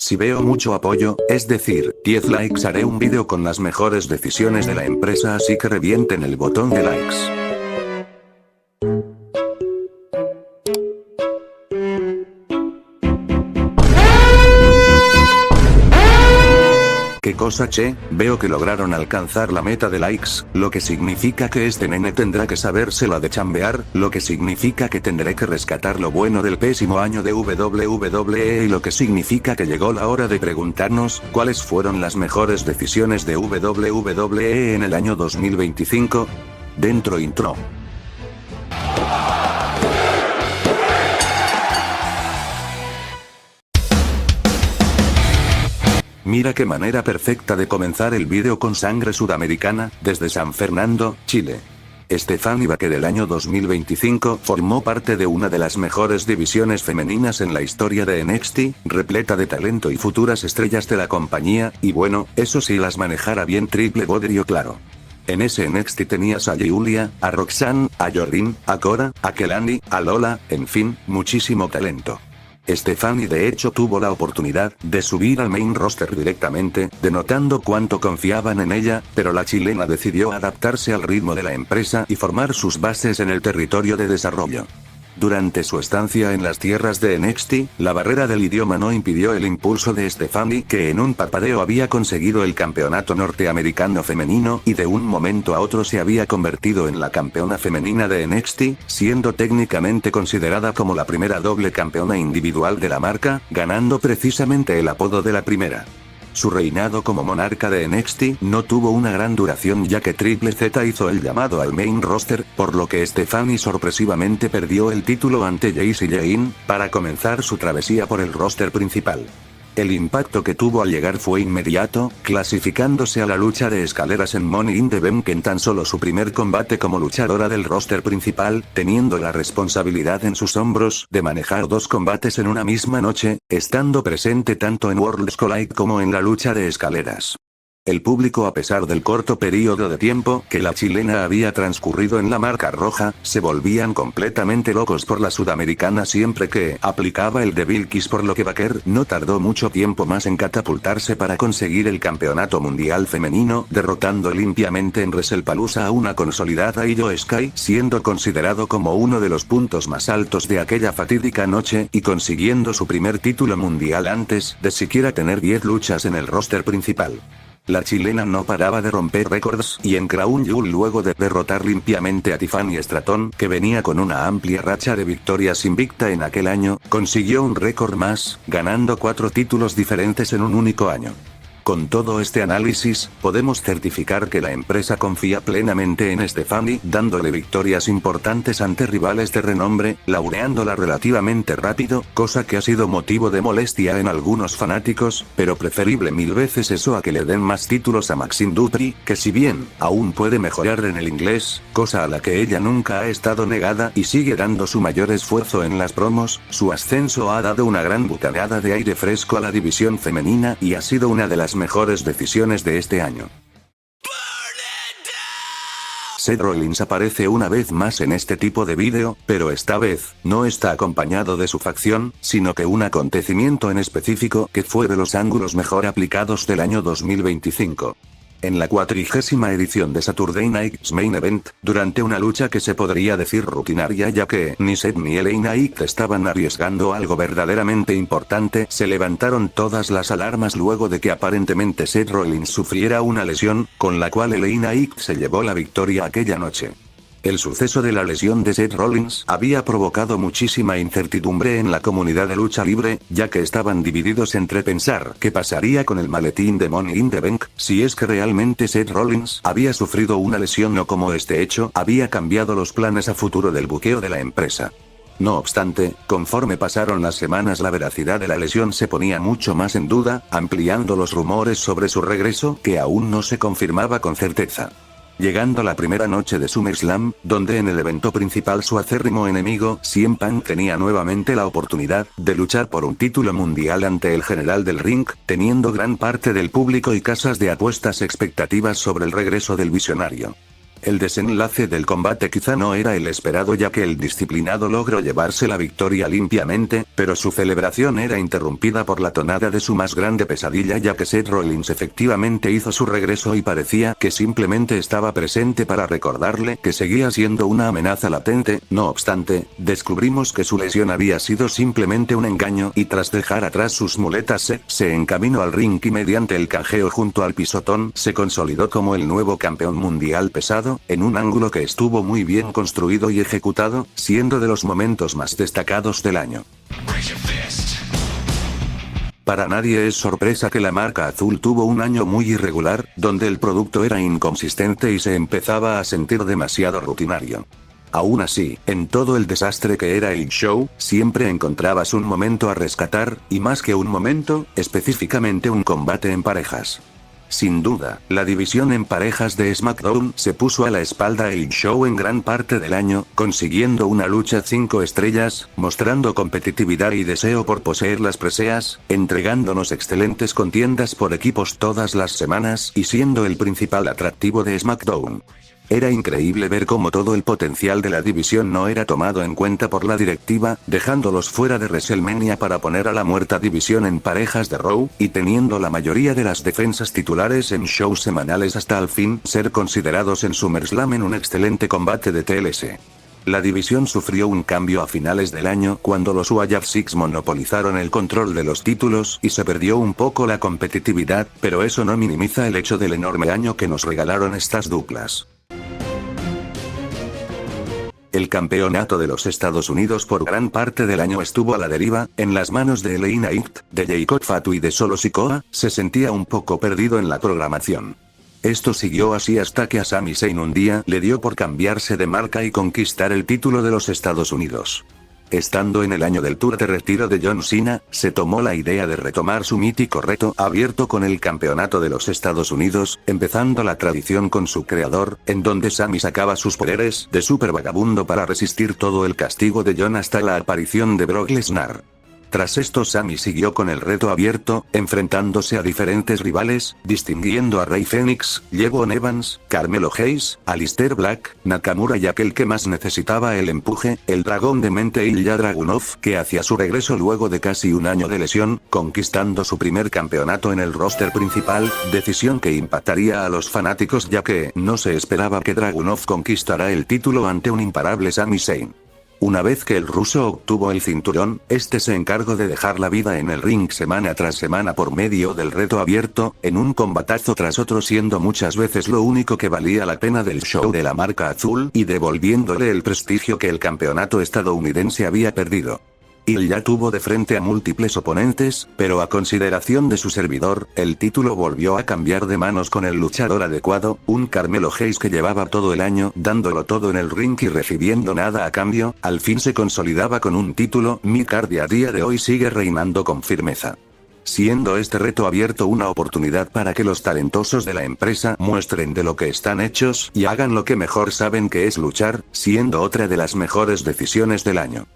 Si veo mucho apoyo, es decir, 10 likes, haré un vídeo con las mejores decisiones de la empresa, así que revienten el botón de likes. ¿Qué cosa, che? Veo que lograron alcanzar la meta de likes, lo que significa que este nene tendrá que sabérsela de chambear, lo que significa que tendré que rescatar lo bueno del pésimo año de WWE y lo que significa que llegó la hora de preguntarnos, ¿cuáles fueron las mejores decisiones de WWE en el año 2025? Dentro intro. Mira qué manera perfecta de comenzar el vídeo con sangre sudamericana, desde San Fernando, Chile. Stephanie Baker del año 2025 formó parte de una de las mejores divisiones femeninas en la historia de NXT, repleta de talento y futuras estrellas de la compañía, y bueno, eso sí las manejara bien triple bodrio claro. En ese NXT tenías a Giulia, a Roxanne, a Jordan, a Cora, a Kelani, a Lola, en fin, muchísimo talento. Stephanie de hecho tuvo la oportunidad de subir al main roster directamente, denotando cuánto confiaban en ella, pero la chilena decidió adaptarse al ritmo de la empresa y formar sus bases en el territorio de desarrollo. Durante su estancia en las tierras de NXT, la barrera del idioma no impidió el impulso de Stephanie, que en un parpadeo había conseguido el campeonato norteamericano femenino y de un momento a otro se había convertido en la campeona femenina de NXT, siendo técnicamente considerada como la primera doble campeona individual de la marca, ganando precisamente el apodo de la primera. Su reinado como monarca de NXT no tuvo una gran duración, ya que Triple Z hizo el llamado al main roster, por lo que Stephanie sorpresivamente perdió el título ante Jacy Jayne, para comenzar su travesía por el roster principal. El impacto que tuvo al llegar fue inmediato, clasificándose a la lucha de escaleras en Money in the Bank en tan solo su primer combate como luchadora del roster principal, teniendo la responsabilidad en sus hombros de manejar 2 combates en una misma noche, estando presente tanto en Worlds Collide como en la lucha de escaleras. El público, a pesar del corto periodo de tiempo que la chilena había transcurrido en la marca roja, se volvían completamente locos por la sudamericana siempre que aplicaba el Devil Kiss, por lo que Baker no tardó mucho tiempo más en catapultarse para conseguir el campeonato mundial femenino, derrotando limpiamente en WrestlePalooza a una consolidada Io Sky, siendo considerado como uno de los puntos más altos de aquella fatídica noche, y consiguiendo su primer título mundial antes de siquiera tener 10 luchas en el roster principal. La chilena no paraba de romper récords, y en Crown Jewel, luego de derrotar limpiamente a Tiffany Stratton, que venía con una amplia racha de victorias invicta en aquel año, consiguió un récord más, ganando 4 títulos diferentes en un único año. Con todo este análisis, podemos certificar que la empresa confía plenamente en Stephanie, dándole victorias importantes ante rivales de renombre, laureándola relativamente rápido, cosa que ha sido motivo de molestia en algunos fanáticos, pero preferible 1000 veces eso a que le den más títulos a Maxine Dupri, que si bien aún puede mejorar en el inglés, cosa a la que ella nunca ha estado negada y sigue dando su mayor esfuerzo en las promos, su ascenso ha dado una gran bocanada de aire fresco a la división femenina y ha sido una de las mejores decisiones de este año. Seth Rollins aparece una vez más en este tipo de vídeo, pero esta vez, no está acompañado de su facción, sino que un acontecimiento en específico que fue de los ángulos mejor aplicados del año 2025. En la 40ª edición de Saturday Night's Main Event, durante una lucha que se podría decir rutinaria, ya que ni Seth ni LA Knight estaban arriesgando algo verdaderamente importante, se levantaron todas las alarmas luego de que aparentemente Seth Rollins sufriera una lesión, con la cual LA Knight se llevó la victoria aquella noche. El suceso de la lesión de Seth Rollins había provocado muchísima incertidumbre en la comunidad de lucha libre, ya que estaban divididos entre pensar qué pasaría con el maletín de Money in the Bank, si es que realmente Seth Rollins había sufrido una lesión o cómo este hecho había cambiado los planes a futuro del buqueo de la empresa. No obstante, conforme pasaron las semanas, la veracidad de la lesión se ponía mucho más en duda, ampliando los rumores sobre su regreso, que aún no se confirmaba con certeza. Llegando la primera noche de SummerSlam, donde en el evento principal su acérrimo enemigo, CM Punk, tenía nuevamente la oportunidad de luchar por un título mundial ante el general del ring, teniendo gran parte del público y casas de apuestas expectativas sobre el regreso del visionario. El desenlace del combate quizá no era el esperado ya que el disciplinado logró llevarse la victoria limpiamente, pero su celebración era interrumpida por la tonada de su más grande pesadilla ya que Seth Rollins efectivamente hizo su regreso y parecía que simplemente estaba presente para recordarle que seguía siendo una amenaza latente. No obstante, descubrimos que su lesión había sido simplemente un engaño y tras dejar atrás sus muletas Seth se encaminó al ring y mediante el canjeo junto al pisotón se consolidó como el nuevo campeón mundial pesado, en un ángulo que estuvo muy bien construido y ejecutado, siendo de los momentos más destacados del año. Para nadie es sorpresa que la marca azul tuvo un año muy irregular, donde el producto era inconsistente y se empezaba a sentir demasiado rutinario. Aún así, en todo el desastre que era el show, siempre encontrabas un momento a rescatar, y más que un momento, específicamente un combate en parejas. Sin duda, la división en parejas de SmackDown se puso a la espalda el show en gran parte del año, consiguiendo una lucha 5 estrellas, mostrando competitividad y deseo por poseer las preseas, entregándonos excelentes contiendas por equipos todas las semanas y siendo el principal atractivo de SmackDown. Era increíble ver cómo todo el potencial de la división no era tomado en cuenta por la directiva, dejándolos fuera de WrestleMania para poner a la muerta división en parejas de Raw, y teniendo la mayoría de las defensas titulares en shows semanales hasta al fin ser considerados en SummerSlam en un excelente combate de TLC. La división sufrió un cambio a finales del año cuando los Wyatt Six monopolizaron el control de los títulos y se perdió un poco la competitividad, pero eso no minimiza el hecho del enorme año que nos regalaron estas duplas. El campeonato de los Estados Unidos por gran parte del año estuvo a la deriva, en las manos de LA Knight, de Jacob Fatu y de Solo Sikoa, se sentía un poco perdido en la programación. Esto siguió así hasta que a Sami Zayn un día le dio por cambiarse de marca y conquistar el título de los Estados Unidos. Estando en el año del tour de retiro de John Cena, se tomó la idea de retomar su mítico reto abierto con el campeonato de los Estados Unidos, empezando la tradición con su creador, en donde Sami sacaba sus poderes de super vagabundo para resistir todo el castigo de John hasta la aparición de Brock Lesnar. Tras esto Sami siguió con el reto abierto, enfrentándose a diferentes rivales, distinguiendo a Rey Fénix, Levon Evans, Carmelo Hayes, Aleister Black, Nakamura y aquel que más necesitaba el empuje, el dragón de mente Ilya Dragunov, que hacía su regreso luego de casi un año de lesión, conquistando su primer campeonato en el roster principal, decisión que impactaría a los fanáticos ya que no se esperaba que Dragunov conquistara el título ante un imparable Sami Zayn. Una vez que el ruso obtuvo el cinturón, este se encargó de dejar la vida en el ring semana tras semana por medio del reto abierto, en un combatazo tras otro siendo muchas veces lo único que valía la pena del show de la marca azul y devolviéndole el prestigio que el campeonato estadounidense había perdido. Ilya tuvo de frente a múltiples oponentes, pero a consideración de su servidor, el título volvió a cambiar de manos con el luchador adecuado, un Carmelo Hayes que llevaba todo el año dándolo todo en el ring y recibiendo nada a cambio, al fin se consolidaba con un título. Mid-card y a día de hoy sigue reinando con firmeza. Siendo este reto abierto una oportunidad para que los talentosos de la empresa muestren de lo que están hechos y hagan lo que mejor saben que es luchar, siendo otra de las mejores decisiones del año.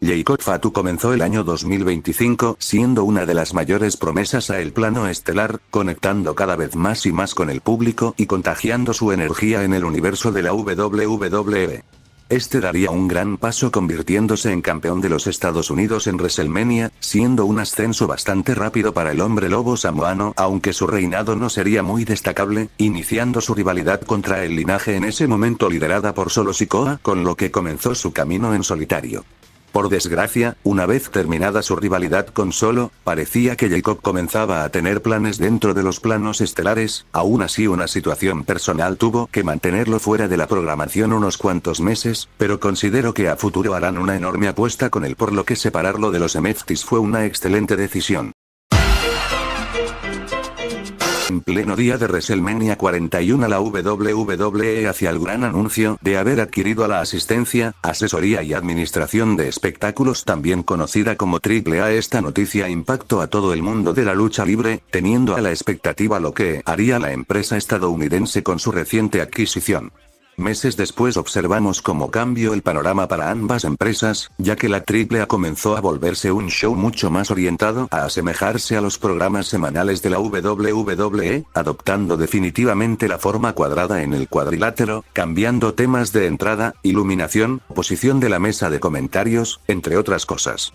Jacob Fatu comenzó el año 2025 siendo una de las mayores promesas a el plano estelar, conectando cada vez más y más con el público y contagiando su energía en el universo de la WWE. Este daría un gran paso convirtiéndose en campeón de los Estados Unidos en WrestleMania, siendo un ascenso bastante rápido para el hombre lobo samoano, aunque su reinado no sería muy destacable, iniciando su rivalidad contra el linaje en ese momento liderada por Solo Sikoa, con lo que comenzó su camino en solitario. Por desgracia, una vez terminada su rivalidad con Solo, parecía que Jacob comenzaba a tener planes dentro de los planos estelares, aún así una situación personal tuvo que mantenerlo fuera de la programación unos cuantos meses, pero considero que a futuro harán una enorme apuesta con él por lo que separarlo de los MFTs fue una excelente decisión. En pleno día de WrestleMania 41 la WWE hacía el gran anuncio de haber adquirido a la asistencia, asesoría y administración de espectáculos también conocida como AAA. Esta noticia impactó a todo el mundo de la lucha libre, teniendo a la expectativa lo que haría la empresa estadounidense con su reciente adquisición. Meses después observamos cómo cambió el panorama para ambas empresas, ya que la AAA comenzó a volverse un show mucho más orientado a asemejarse a los programas semanales de la WWE, adoptando definitivamente la forma cuadrada en el cuadrilátero, cambiando temas de entrada, iluminación, posición de la mesa de comentarios, entre otras cosas.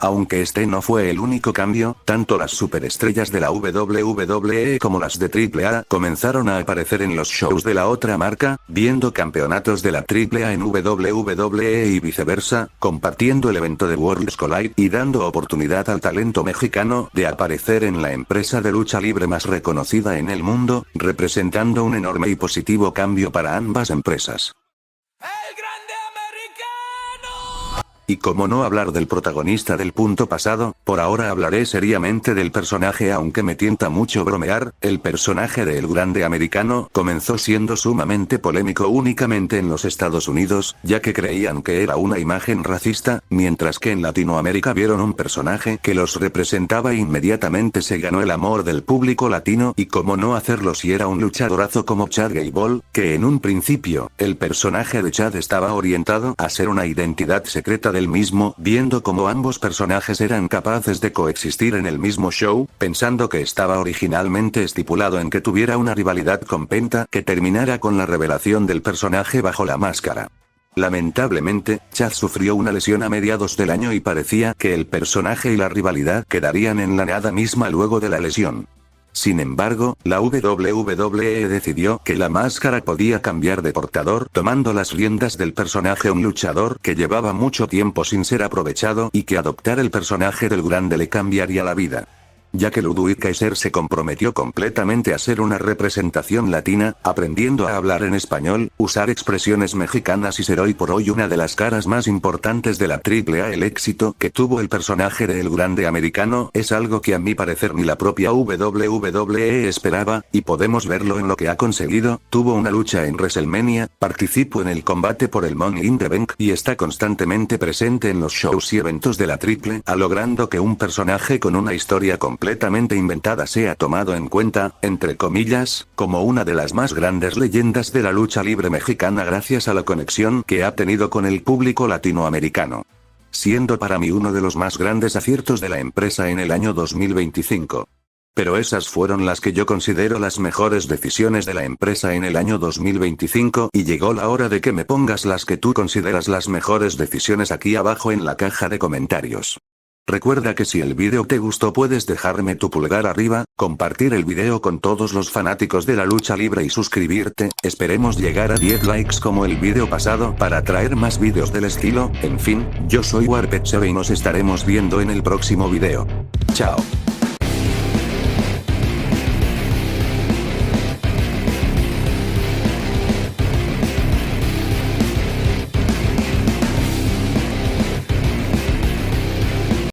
Aunque este no fue el único cambio, tanto las superestrellas de la WWE como las de AAA comenzaron a aparecer en los shows de la otra marca, viendo campeonatos de la AAA en WWE y viceversa, compartiendo el evento de Worlds Collide y dando oportunidad al talento mexicano de aparecer en la empresa de lucha libre más reconocida en el mundo, representando un enorme y positivo cambio para ambas empresas. Y como no hablar del protagonista del punto pasado, por ahora hablaré seriamente del personaje, aunque me tienta mucho bromear. El personaje de El Grande Americano comenzó siendo sumamente polémico únicamente en los Estados Unidos, ya que creían que era una imagen racista, mientras que en Latinoamérica vieron un personaje que los representaba e inmediatamente se ganó el amor del público latino, y cómo no hacerlo si era un luchadorazo como Chad Gable, que en un principio, el personaje de Chad estaba orientado a ser una identidad secreta del mismo, viendo cómo ambos personajes eran capaces de coexistir en el mismo show, pensando que estaba originalmente estipulado en que tuviera una rivalidad con Penta que terminara con la revelación del personaje bajo la máscara. Lamentablemente, Chad sufrió una lesión a mediados del año y parecía que el personaje y la rivalidad quedarían en la nada misma luego de la lesión. Sin embargo, la WWE decidió que la máscara podía cambiar de portador, tomando las riendas del personaje, un luchador que llevaba mucho tiempo sin ser aprovechado, y que adoptar el personaje del Grande le cambiaría la vida. Ya que Ludwig Kaiser se comprometió completamente a ser una representación latina, aprendiendo a hablar en español, usar expresiones mexicanas y ser hoy por hoy una de las caras más importantes de la AAA. El éxito que tuvo el personaje de El Grande Americano es algo que a mi parecer ni la propia WWE esperaba, y podemos verlo en lo que ha conseguido. Tuvo una lucha en WrestleMania, participó en el combate por el Money in the Bank y está constantemente presente en los shows y eventos de la AAA, logrando que un personaje con una historia completamente inventada sea tomado en cuenta, entre comillas, como una de las más grandes leyendas de la lucha libre mexicana gracias a la conexión que ha tenido con el público latinoamericano. Siendo para mí uno de los más grandes aciertos de la empresa en el año 2025. Pero esas fueron las que yo considero las mejores decisiones de la empresa en el año 2025, y llegó la hora de que me pongas las que tú consideras las mejores decisiones aquí abajo en la caja de comentarios. Recuerda que si el vídeo te gustó puedes dejarme tu pulgar arriba, compartir el vídeo con todos los fanáticos de la lucha libre y suscribirte. Esperemos llegar a 10 likes como el vídeo pasado para traer más vídeos del estilo. En fin, yo soy Warped y nos estaremos viendo en el próximo vídeo. Chao.